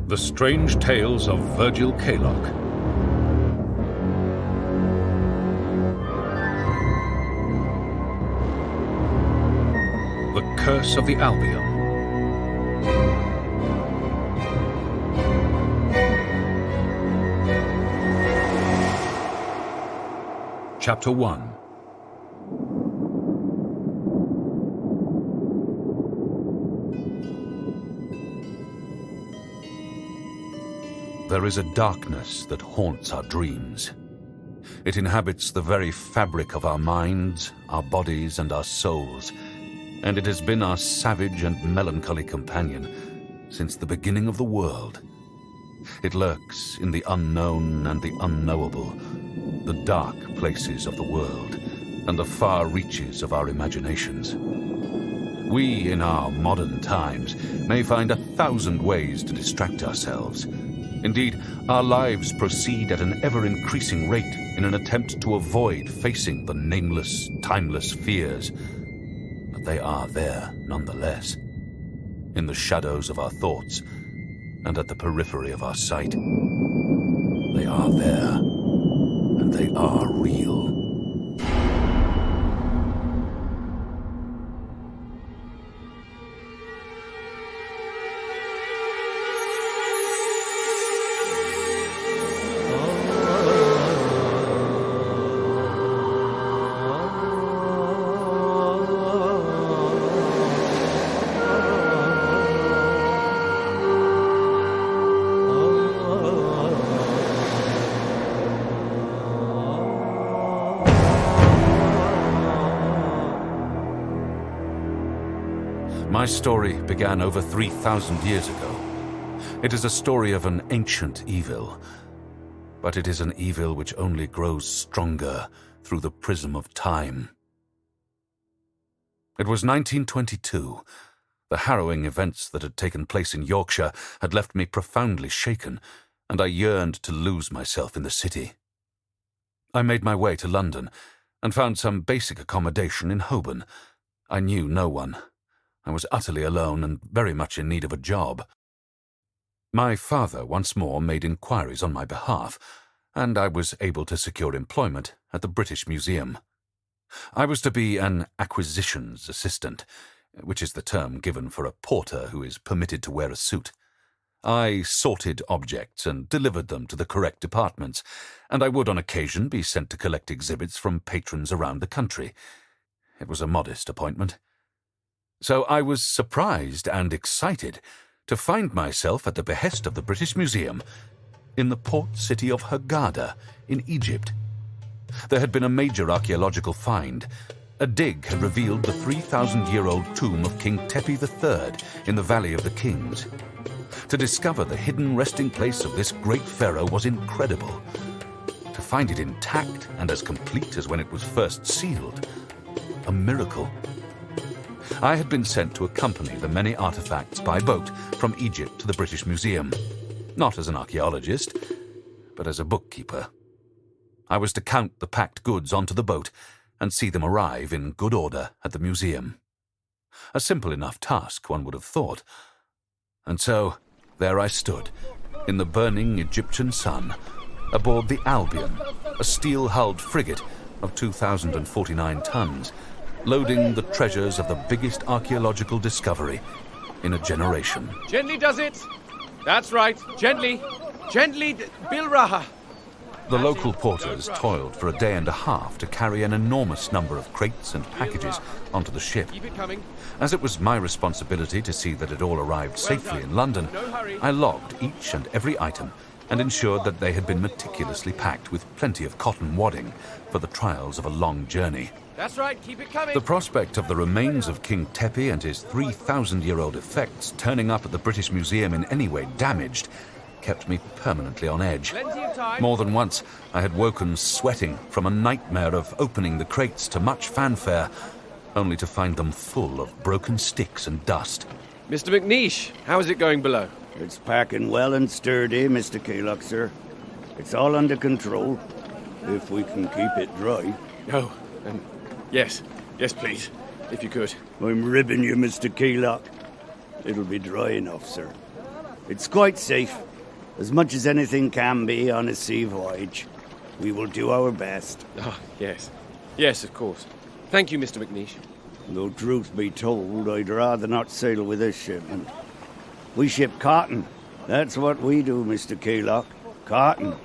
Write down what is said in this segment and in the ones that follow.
The Strange Tales of Virgil Kaylock. The Curse of the Albion. Chapter 1. There is a darkness that haunts our dreams. It inhabits the very fabric of our minds, our bodies, and our souls, and it has been our savage and melancholy companion since the beginning of the world. It lurks in the unknown and the unknowable, the dark places of the world, and the far reaches of our imaginations. We, in our modern times, may find 1,000 ways to distract ourselves. Indeed, our lives proceed at an ever-increasing rate in an attempt to avoid facing the nameless, timeless fears. But they are there, nonetheless, in the shadows of our thoughts and at the periphery of our sight. They are there, and they are real. My story began over 3,000 years ago. It is a story of an ancient evil, but it is an evil which only grows stronger through the prism of time. It was 1922. The harrowing events that had taken place in Yorkshire had left me profoundly shaken, and I yearned to lose myself in the city. I made my way to London and found some basic accommodation in Holborn. I knew no one. I was utterly alone and very much in need of a job. My father once more made inquiries on my behalf, and I was able to secure employment at the British Museum. I was to be an acquisitions assistant, which is the term given for a porter who is permitted to wear a suit. I sorted objects and delivered them to the correct departments, and I would on occasion be sent to collect exhibits from patrons around the country. It was a modest appointment. So I was surprised and excited to find myself at the behest of the British Museum in the port city of Hurghada in Egypt. There had been a major archaeological find. A dig had revealed the 3,000-year-old tomb of King Tepi III in the Valley of the Kings. To discover the hidden resting place of this great pharaoh was incredible. To find it intact and as complete as when it was first sealed, a miracle. I had been sent to accompany the many artifacts by boat from Egypt to the British Museum, not as an archaeologist, but as a bookkeeper. I was to count the packed goods onto the boat and see them arrive in good order at the museum. A simple enough task, one would have thought. And so, there I stood, in the burning Egyptian sun, aboard the Albion, a steel-hulled frigate of 2,049 tons, loading the treasures of the biggest archaeological discovery in a generation. Gently does it. That's right. Gently. Gently, Bilraha. The local porters toiled for a day and a half to carry an enormous number of crates and packages onto the ship. Keep it coming. As it was my responsibility to see that it all arrived safely in London, No hurry. I logged each and every item and ensured that they had been meticulously packed with plenty of cotton wadding for the trials of a long journey. That's right. Keep it coming. The prospect of the remains of King Tepi and his 3,000-year-old effects turning up at the British Museum in any way damaged kept me permanently on edge. Plenty of time. More than once, I had woken sweating from a nightmare of opening the crates to much fanfare, only to find them full of broken sticks and dust. Mr. McNeish, how is it going below? It's packing well and sturdy, Mr. Kaylock, sir. It's all under control, if we can keep it dry. Oh, yes. Yes, please. If you could. I'm ribbing you, Mr. Kaylock. It'll be dry enough, sir. It's quite safe. As much as anything can be on a sea voyage. We will do our best. Oh, yes. Yes, of course. Thank you, Mr. McNeish. Though truth be told, I'd rather not sail with this shipment. We ship cotton. That's what we do, Mr. Kaylock. Cotton,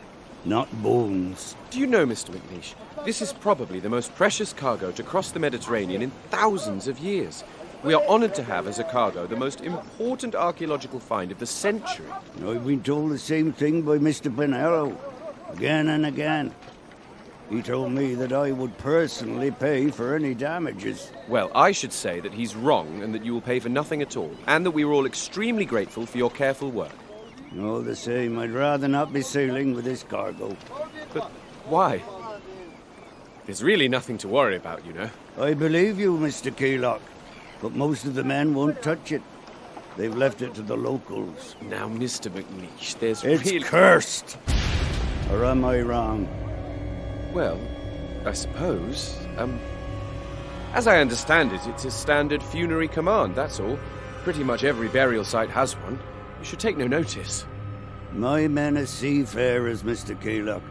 not bones. Do you know, Mr. McNeish, this is probably the most precious cargo to cross the Mediterranean in thousands of years. We are honoured to have as a cargo the most important archaeological find of the century. I've been told the same thing by Mr. Pinello, again and again. He told me that I would personally pay for any damages. Well, I should say that he's wrong and that you will pay for nothing at all, and that we are all extremely grateful for your careful work. All the same, I'd rather not be sailing with this cargo. But why? There's really nothing to worry about, you know. I believe you, Mr. Kaylock, but most of the men won't touch it. They've left it to the locals. Now, Mr. McNeish, there's It's really... cursed! Or am I wrong? Well, I suppose, as I understand it, it's a standard funerary command, that's all. Pretty much every burial site has one. You should take no notice. My men are seafarers, Mr. Kaylock.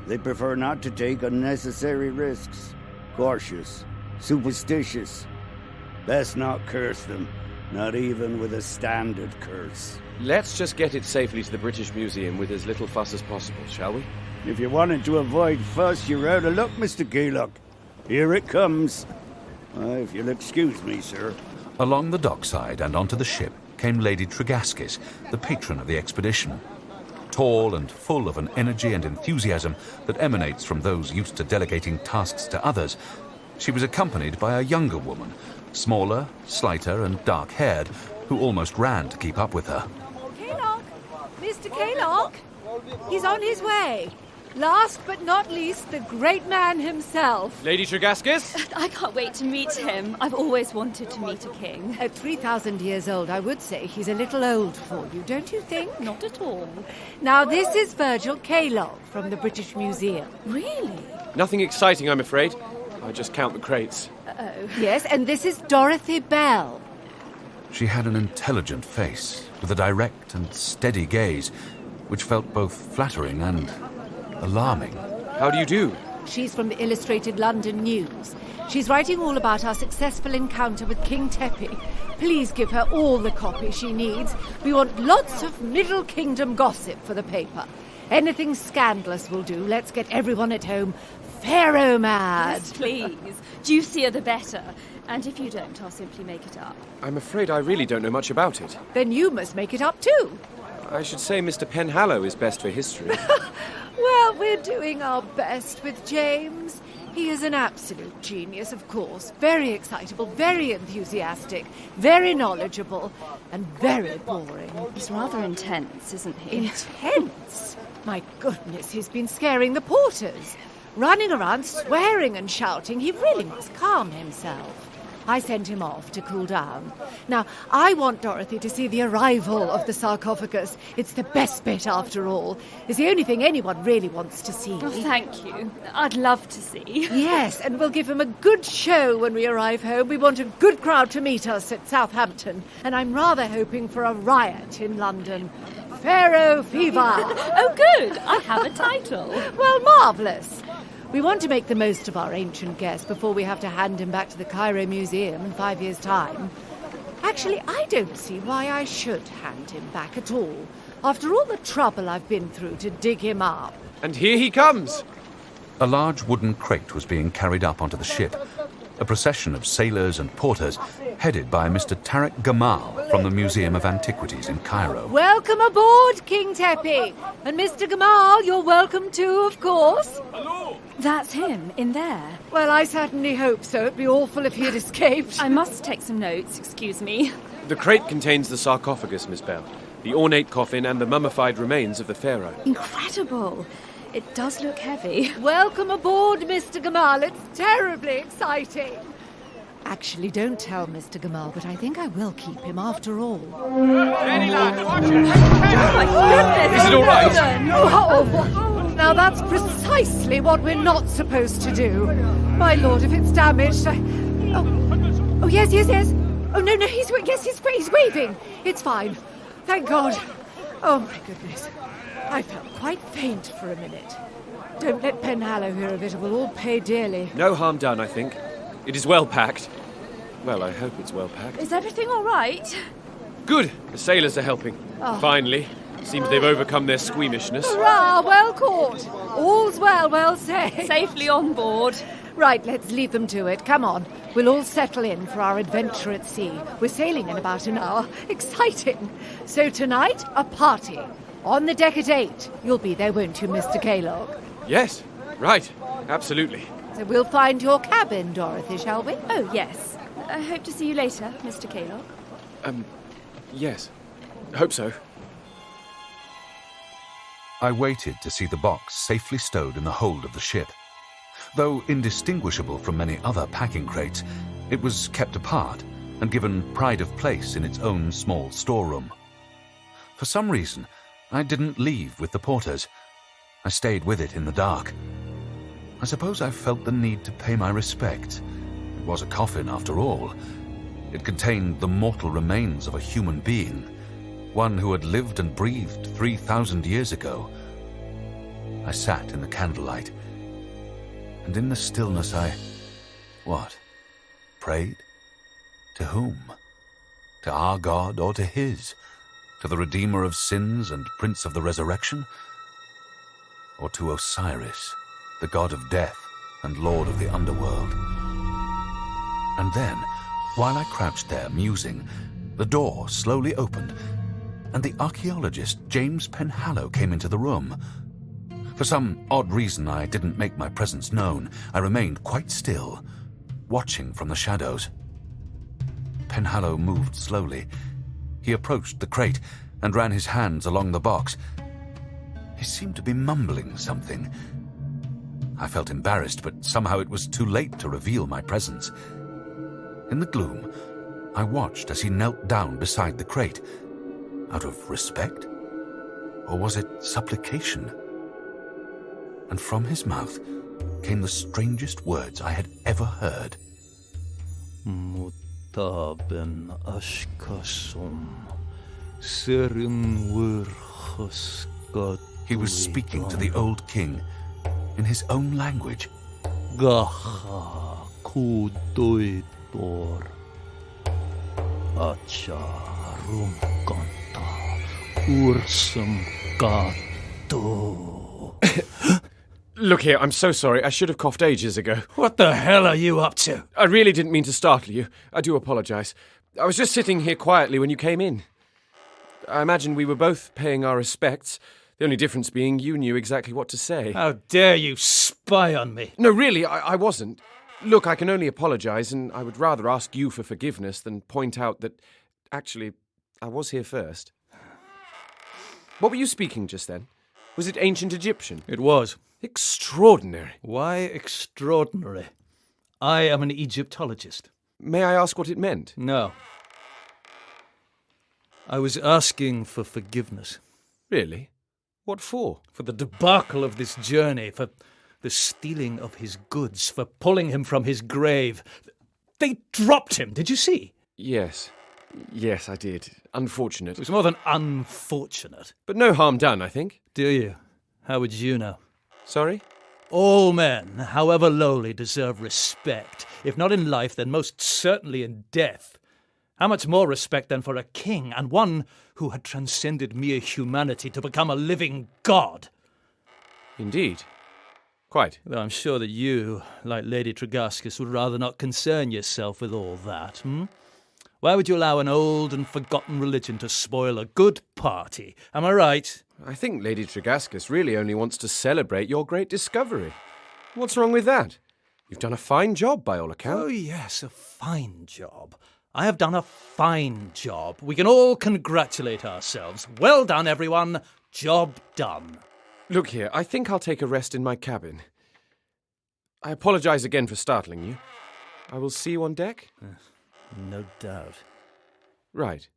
They prefer not to take unnecessary risks. Cautious, superstitious. Best not curse them, not even with a standard curse. Let's just get it safely to the British Museum with as little fuss as possible, shall we? If you wanted to avoid fuss, you're out of luck, Mr. Kaylock. Here it comes. If you'll excuse me, sir. Along the dockside and onto the ship came Lady Tregaskis, the patron of the expedition. Tall and full of an energy and enthusiasm that emanates from those used to delegating tasks to others, she was accompanied by a younger woman, smaller, slighter, and dark-haired, who almost ran to keep up with her. Kaylock! Mr. Kaylock! He's on his way. Last but not least, the great man himself. Lady Tregaskis? I can't wait to meet him. I've always wanted to meet a king. At 3,000 years old, I would say he's a little old for you, don't you think? Not at all. Now, this is Virgil Kaylock from the British Museum. Really? Nothing exciting, I'm afraid. I just count the crates. Uh-oh. Yes, and this is Dorothy Bell. She had an intelligent face, with a direct and steady gaze, which felt both flattering and alarming. How do you do? She's from the Illustrated London News. She's writing all about our successful encounter with King Teppy. Please give her all the copy she needs. We want lots of Middle Kingdom gossip for the paper. Anything scandalous will do. Let's get everyone at home Pharaoh mad. Yes, please. Juicier the better. And if you don't, I'll simply make it up. I'm afraid I really don't know much about it. Then you must make it up too. I should say Mr. Penhallow is best for history. Well, we're doing our best with James. He is an absolute genius, of course. Very excitable, very enthusiastic, very knowledgeable, and very boring. He's rather intense, isn't he? Intense? My goodness, he's been scaring the porters. Running around swearing and shouting. He really must calm himself. I sent him off to cool down. Now, I want Dorothy to see the arrival of the sarcophagus. It's the best bit, after all. It's the only thing anyone really wants to see. Oh, thank you. I'd love to see. Yes, and we'll give him a good show when we arrive home. We want a good crowd to meet us at Southampton. And I'm rather hoping for a riot in London. Pharaoh fever. Oh, good. I have a title. Well, marvellous. We want to make the most of our ancient guest before we have to hand him back to the Cairo Museum in 5 years' time. Actually, I don't see why I should hand him back at all, after all the trouble I've been through to dig him up. And here he comes! A large wooden crate was being carried up onto the ship. A procession of sailors and porters, headed by Mr. Tariq Gamal from the Museum of Antiquities in Cairo. Welcome aboard, King Teppy. And Mr. Gamal, you're welcome too, of course. That's him, in there. Well, I certainly hope so. It'd be awful if he had escaped. I must take some notes, excuse me. The crate contains the sarcophagus, Miss Bell, the ornate coffin and the mummified remains of the pharaoh. Incredible. It does look heavy. Welcome aboard, Mr. Gamal. It's terribly exciting. Actually, don't tell Mr. Gamal, but I think I will keep him after all. Steady, lad, watch it! Oh, my goodness. Is it all right? Oh, now that's precisely what we're not supposed to do. My lord, if it's damaged, Oh, yes. Oh, no, he's waving. It's fine. Thank God. Oh, my goodness. I felt quite faint for a minute. Don't let Penhallow hear of it, or we'll all pay dearly. No harm done, I think. It is well packed. Well, I hope it's well packed. Is everything all right? Good! The sailors are helping. Oh. Finally. Seems they've overcome their squeamishness. Hurrah! Well caught. All's well, well said. Safely on board. Right, let's leave them to it. Come on. We'll all settle in for our adventure at sea. We're sailing in about an hour. Exciting. So tonight, a party. On the deck at 8. You'll be there, won't you, Mr. Kaylock? Yes, right. Absolutely. So we'll find your cabin, Dorothy, shall we? Oh, yes. I hope to see you later, Mr. Kaylock. Yes. Hope so. I waited to see the box safely stowed in the hold of the ship. Though indistinguishable from many other packing crates, it was kept apart and given pride of place in its own small storeroom. For some reason, I didn't leave with the porters. I stayed with it in the dark. I suppose I felt the need to pay my respect. It was a coffin, after all. It contained the mortal remains of a human being, one who had lived and breathed 3,000 years ago. I sat in the candlelight, and in the stillness what? Prayed? To whom? To our God or to his? To the Redeemer of sins and Prince of the Resurrection? Or to Osiris, the god of death and lord of the underworld? And then, while I crouched there musing, the door slowly opened, and the archaeologist James Penhallow came into the room. For some odd reason I didn't make my presence known. I remained quite still, watching from the shadows. Penhallow moved slowly. He approached the crate and ran his hands along the box. He seemed to be mumbling something. I felt embarrassed, but somehow it was too late to reveal my presence. In the gloom, I watched as he knelt down beside the crate. Out of respect? Or was it supplication? And from his mouth came the strangest words I had ever heard. Mutaben ashkasum serin wurchuskat. He was speaking to the old king in his own language. Gacha kudoitor acharumkanta ursum gato. Look here, I'm so sorry. I should have coughed ages ago. What the hell are you up to? I really didn't mean to startle you. I do apologize. I was just sitting here quietly when you came in. I imagine we were both paying our respects, the only difference being you knew exactly what to say. How dare you spy on me? No, really, I wasn't. Look, I can only apologize, and I would rather ask you for forgiveness than point out that, actually, I was here first. What were you speaking just then? Was it ancient Egyptian? It was. Extraordinary. Why extraordinary? I am an Egyptologist. May I ask what it meant? No. I was asking for forgiveness. Really? What for? For the debacle of this journey, for the stealing of his goods, for pulling him from his grave. They dropped him, did you see? Yes. Yes, I did. Unfortunate. It was more than unfortunate. But no harm done, I think. Do you? How would you know? Sorry? All men, however lowly, deserve respect. If not in life, then most certainly in death. How much more respect than for a king, and one who had transcended mere humanity to become a living god? Indeed. Quite. Though I'm sure that you, like Lady Tregascus, would rather not concern yourself with all that, Why would you allow an old and forgotten religion to spoil a good party? Am I right? I think Lady Tregascus really only wants to celebrate your great discovery. What's wrong with that? You've done a fine job, by all accounts. Oh, yes, a fine job. I have done a fine job. We can all congratulate ourselves. Well done, everyone. Job done. Look here, I think I'll take a rest in my cabin. I apologize again for startling you. I will see you on deck? No doubt. Right.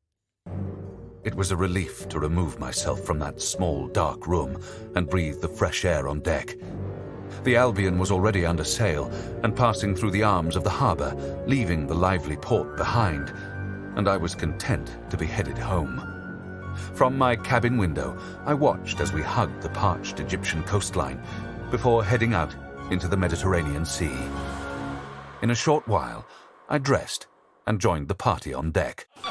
It was a relief to remove myself from that small, dark room and breathe the fresh air on deck. The Albion was already under sail and passing through the arms of the harbour, leaving the lively port behind, and I was content to be headed home. From my cabin window, I watched as we hugged the parched Egyptian coastline before heading out into the Mediterranean Sea. In a short while, I dressed and joined the party on deck. And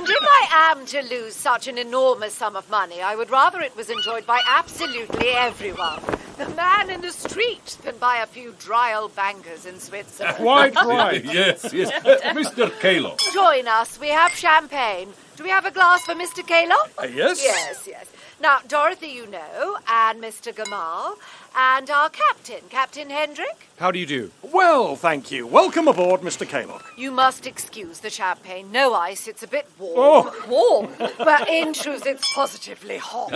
if I am to lose such an enormous sum of money, I would rather it was enjoyed by absolutely everyone. The man in the street than by a few dry old bankers in Switzerland. Quite right. Yes. Mr. Kalo. Join us. We have champagne. Do we have a glass for Mr. Kalo? Yes? Yes. Now, Dorothy, you know, and Mr. Gamal, and our captain, Captain Hendrick. How do you do? Well, thank you. Welcome aboard, Mr. Kalock. You must excuse the champagne. No ice. It's a bit warm. Warm? But in truth, it's positively hot.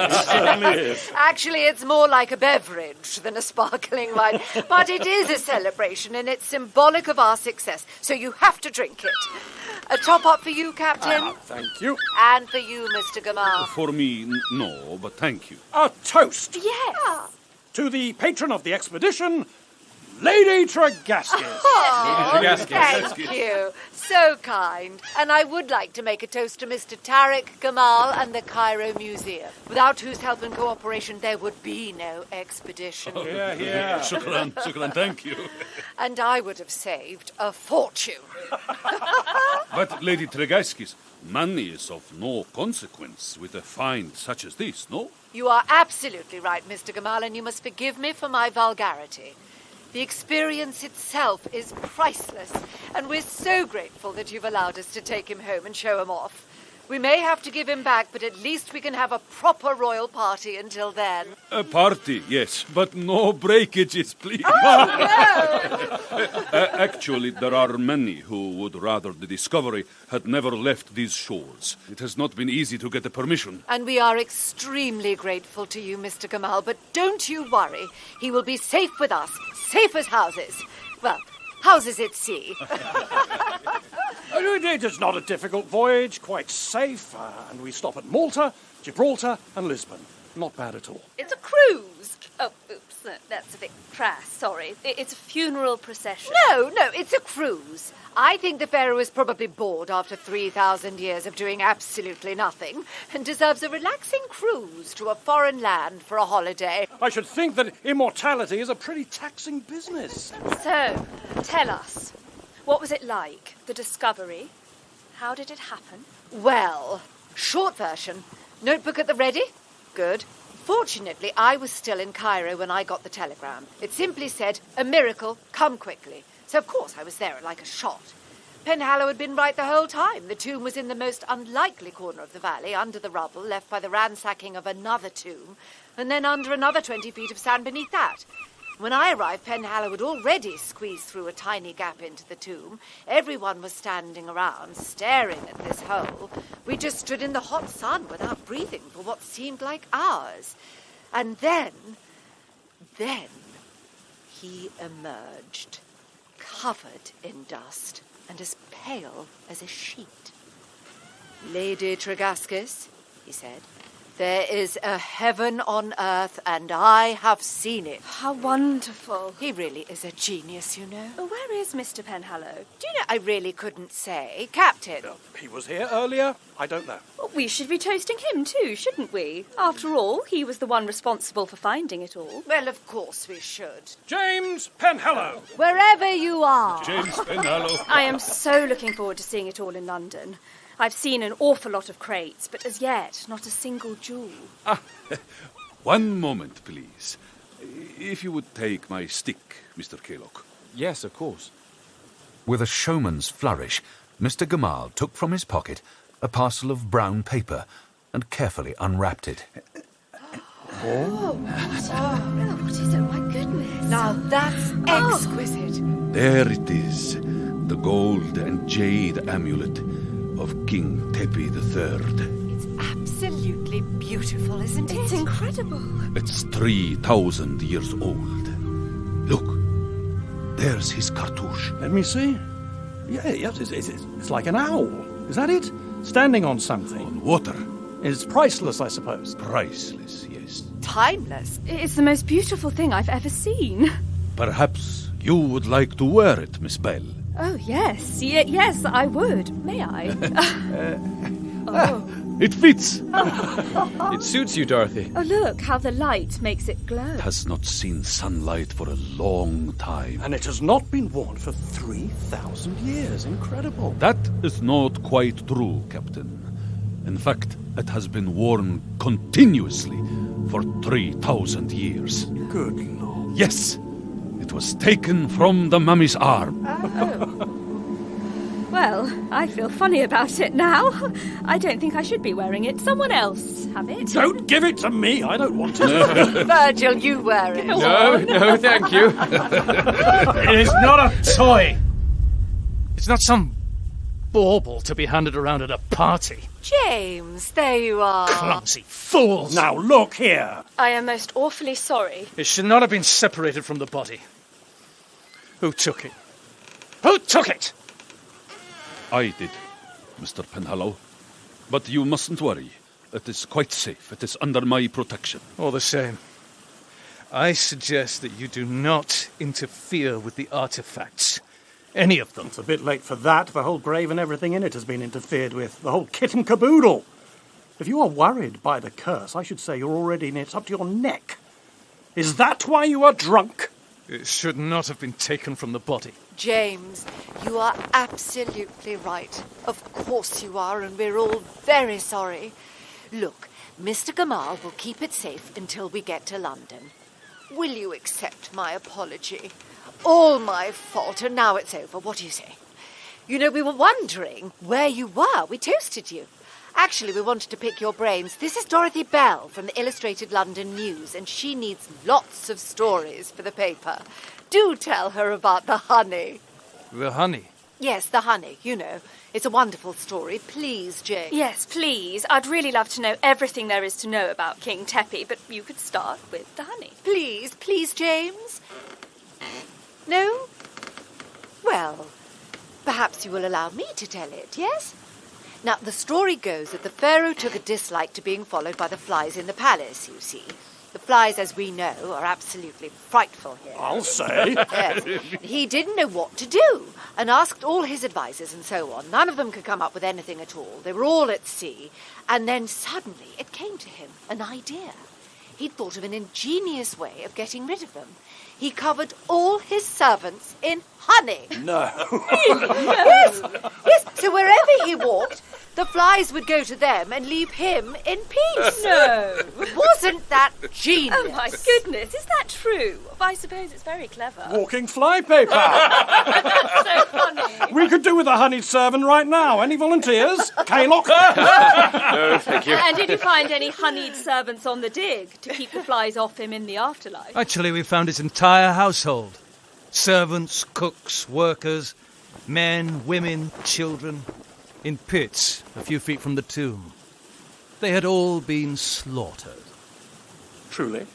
Actually, it's more like a beverage than a sparkling wine. But it is a celebration, and it's symbolic of our success. So you have to drink it. A top-up for you, Captain. Thank you. And for you, Mr. Gamal. For me, no, but thank you. A toast Yes. to the patron of the expedition, Lady Tregaskis. Oh, thank you. So kind. And I would like to make a toast to Mr. Tariq Gamal and the Cairo Museum, without whose help and cooperation there would be no expedition. Yeah. Shukran, thank you. And I would have saved a fortune. But, Lady Tregaskis, money is of no consequence with a find such as this, no? You are absolutely right, Mr. Gamal, and you must forgive me for my vulgarity. The experience itself is priceless, and we're so grateful that you've allowed us to take him home and show him off. We may have to give him back, but at least we can have a proper royal party until then. A party, yes, but no breakages, please. Actually, there are many who would rather the Discovery had never left these shores. It has not been easy to get the permission. And we are extremely grateful to you, Mr. Gamal, but don't you worry. He will be safe with us, safe as houses. Well, houses at sea. It is not a difficult voyage, quite safe, and we stop at Malta, Gibraltar, and Lisbon. Not bad at all. It's a cruise. Oh, oops, that's a bit crass, sorry. It's a funeral procession. No, it's a cruise. I think the Pharaoh is probably bored after 3,000 years of doing absolutely nothing and deserves a relaxing cruise to a foreign land for a holiday. I should think that immortality is a pretty taxing business. So, tell us, what was it like, the Discovery? How did it happen? Well, short version. Notebook at the ready? Good. Fortunately, I was still in Cairo when I got the telegram. It simply said, "A miracle, come quickly." So, of course, I was there like a shot. Penhallow had been right the whole time. The tomb was in the most unlikely corner of the valley, under the rubble left by the ransacking of another tomb, and then under another 20 feet of sand beneath that. When I arrived, Penhallow had already squeezed through a tiny gap into the tomb. Everyone was standing around, staring at this hole. We just stood in the hot sun without breathing for what seemed like hours. And then he emerged, covered in dust and as pale as a sheet. "Lady Tregaskis," he said, "there is a heaven on earth, and I have seen it." How wonderful. He really is a genius, you know. Where is Mr. Penhallow? Do you know, I really couldn't say. Captain. He was here earlier? I don't know. We should be toasting him too, shouldn't we? After all, he was the one responsible for finding it all. Well, of course we should. James Penhallow! Wherever you are. James Penhallow. I am so looking forward to seeing it all in London. I've seen an awful lot of crates, but as yet, not a single jewel. One moment, please. If you would take my stick, Mr. Kalock. Yes, of course. With a showman's flourish, Mr. Gamal took from his pocket a parcel of brown paper and carefully unwrapped it. What is it? My goodness. Now that's exquisite. There it is, the gold and jade amulet of King Tepi III. It's absolutely beautiful, isn't it? It's incredible. It's 3,000 years old. Look, there's his cartouche. Let me see. Yes, it's like an owl. Is that it? Standing on something. On water. It's priceless, I suppose. Priceless, yes. Timeless. It's the most beautiful thing I've ever seen. Perhaps you would like to wear it, Miss Bell. Oh, yes. Yes, I would. May I? Oh. It fits. It suits you, Dorothy. Oh, look how the light makes it glow. Has not seen sunlight for a long time. And it has not been worn for 3,000 years. Incredible. That is not quite true, Captain. In fact, it has been worn continuously for 3,000 years. Good Lord. Yes, it was taken from the mummy's arm. Well, I feel funny about it now. I don't think I should be wearing it. Someone else have it. Don't give it to me. I don't want it. Virgil, you wear it. No, thank you. It is not a toy. It's not some bauble to be handed around at a party. James, there you are. Clumsy fools! Now, look here. I am most awfully sorry. It should not have been separated from the body. Who took it? Who took it? I did, Mr. Penhallow. But you mustn't worry. It is quite safe. It is under my protection. All the same, I suggest that you do not interfere with the artifacts. Any of them. It's a bit late for that. The whole grave and everything in it has been interfered with. The whole kit and caboodle. If you are worried by the curse, I should say you're already in it up to your neck. Is that why you are drunk? It should not have been taken from the body. James, you are absolutely right. Of course you are, and we're all very sorry. Look, Mr. Gamal will keep it safe until we get to London. Will you accept my apology? All my fault, and now it's over. What do you say? You know, we were wondering where you were. We toasted you. Actually, we wanted to pick your brains. This is Dorothy Bell from the Illustrated London News, and she needs lots of stories for the paper. Do tell her about the honey. The honey? Yes, the honey, you know. It's a wonderful story. Please, Jane. Yes, please. I'd really love to know everything there is to know about King Teppy, but you could start with the honey. Please, James. No? Well, perhaps you will allow me to tell it, yes? Now, the story goes that the Pharaoh took a dislike to being followed by the flies in the palace, you see. The flies, as we know, are absolutely frightful here. I'll say. Yes. He didn't know what to do and asked all his advisors and so on. None of them could come up with anything at all. They were all at sea. And then suddenly it came to him, an idea. He'd thought of an ingenious way of getting rid of them. He covered all his servants in honey. No. Yes. So wherever he walked, the flies would go to them and leave him in peace. No. Wasn't that genius? Oh, my goodness. Is that true? I suppose it's very clever. Walking flypaper. That's so funny. We could do with a honeyed servant right now. Any volunteers? Kaylock? No, thank you. And did you find any honeyed servants on the dig to keep the flies off him in the afterlife? Actually, we found his entire household. Servants, cooks, workers, men, women, children, in pits a few feet from the tomb. They had all been slaughtered. Truly.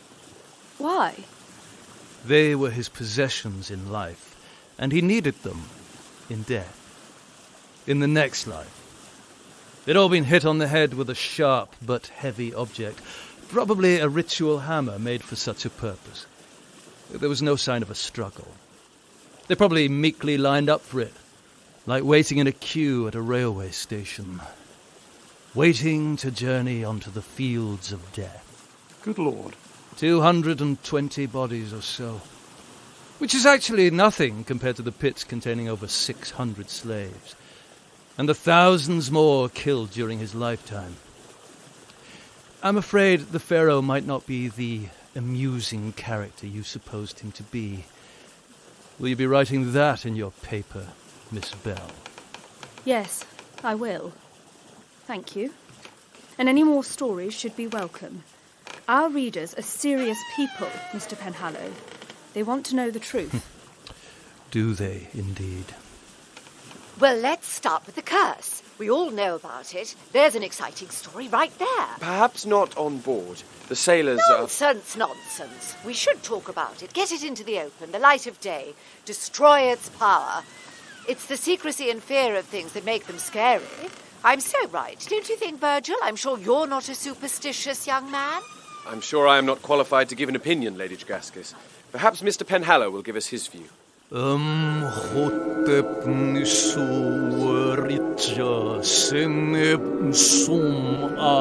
Why? They were his possessions in life, and he needed them in death. In the next life. They'd all been hit on the head with a sharp but heavy object, probably a ritual hammer made for such a purpose. There was no sign of a struggle. They probably meekly lined up for it, like waiting in a queue at a railway station, waiting to journey onto the fields of death. Good Lord. 220 bodies or so, which is actually nothing compared to the pits containing over 600 slaves, and the thousands more killed during his lifetime. I'm afraid the Pharaoh might not be the amusing character you supposed him to be. Will you be writing that in your paper, Miss Bell? Yes, I will. Thank you. And any more stories should be welcome. Our readers are serious people, Mr. Penhallow. They want to know the truth. Do they, indeed? Well, let's start with the curse. We all know about it. There's an exciting story right there. Perhaps not on board. The sailors Nonsense. We should talk about it. Get it into the open, the light of day. Destroy its power. It's the secrecy and fear of things that make them scary. I'm so right. Don't you think, Virgil? I'm sure you're not a superstitious young man. I'm sure I am not qualified to give an opinion, Lady Jagaskis. Perhaps Mr. Penhallow will give us his view.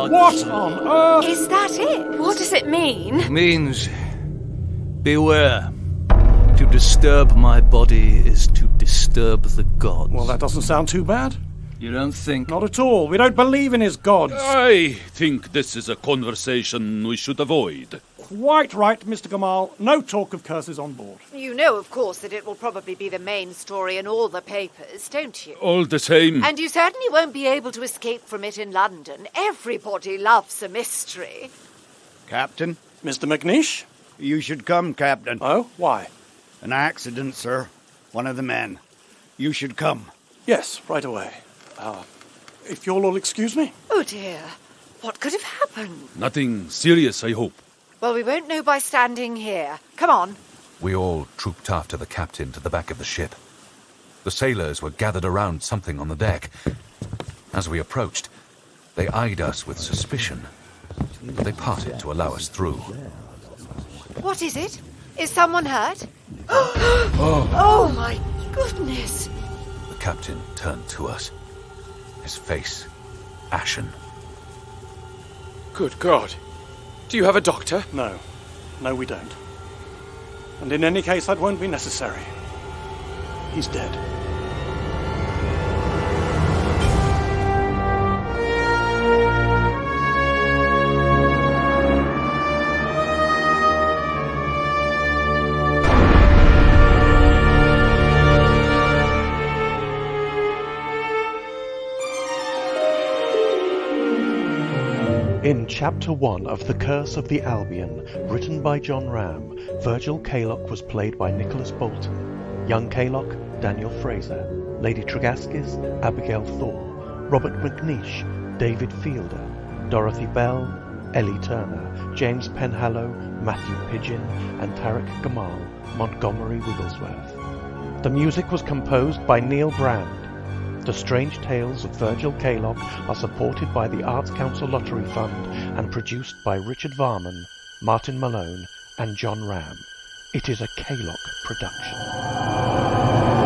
What on earth? Is that it? What does it mean? Means, beware. To disturb my body is to disturb the gods. Well, that doesn't sound too bad. You don't think? Not at all. We don't believe in his gods. I think this is a conversation we should avoid. Quite right, Mr. Gamal. No talk of curses on board. You know, of course, that it will probably be the main story in all the papers, don't you? All the same, And you certainly won't be able to escape from it in London. Everybody loves a mystery. Captain, Mr. McNeish? you should come, Captain. Oh, why? An accident, sir. One of the men. You should come. Yes, right away. If you'll all excuse me. Oh, dear. What could have happened? nothing serious, I hope. Well, we won't know by standing here. Come on. We all trooped after the captain to the back of the ship. The sailors were gathered around something on the deck. As we approached, they eyed us with suspicion, but they parted to allow us through. What is it? Is someone hurt? Oh, my goodness. The captain turned to us, his face ashen. Good God. Do you have a doctor? No. No, we don't. And in any case, that won't be necessary. He's dead. In Chapter 1 of The Curse of the Albion, written by John Ram, Virgil Kaylock was played by Nicholas Bolton, young Kaylock, Daniel Fraser, Lady Tregaskis, Abigail Thor, Robert McNeish, David Fielder, Dorothy Bell, Ellie Turner, James Penhallow, Matthew Pidgeon, and Tarek Gamal, Montgomery Wigglesworth. The music was composed by Neil Brand. The Strange Tales of Virgil Kaylock are supported by the Arts Council Lottery Fund and produced by Richard Varman, Martin Malone, and John Ram. It is a Kaylock production.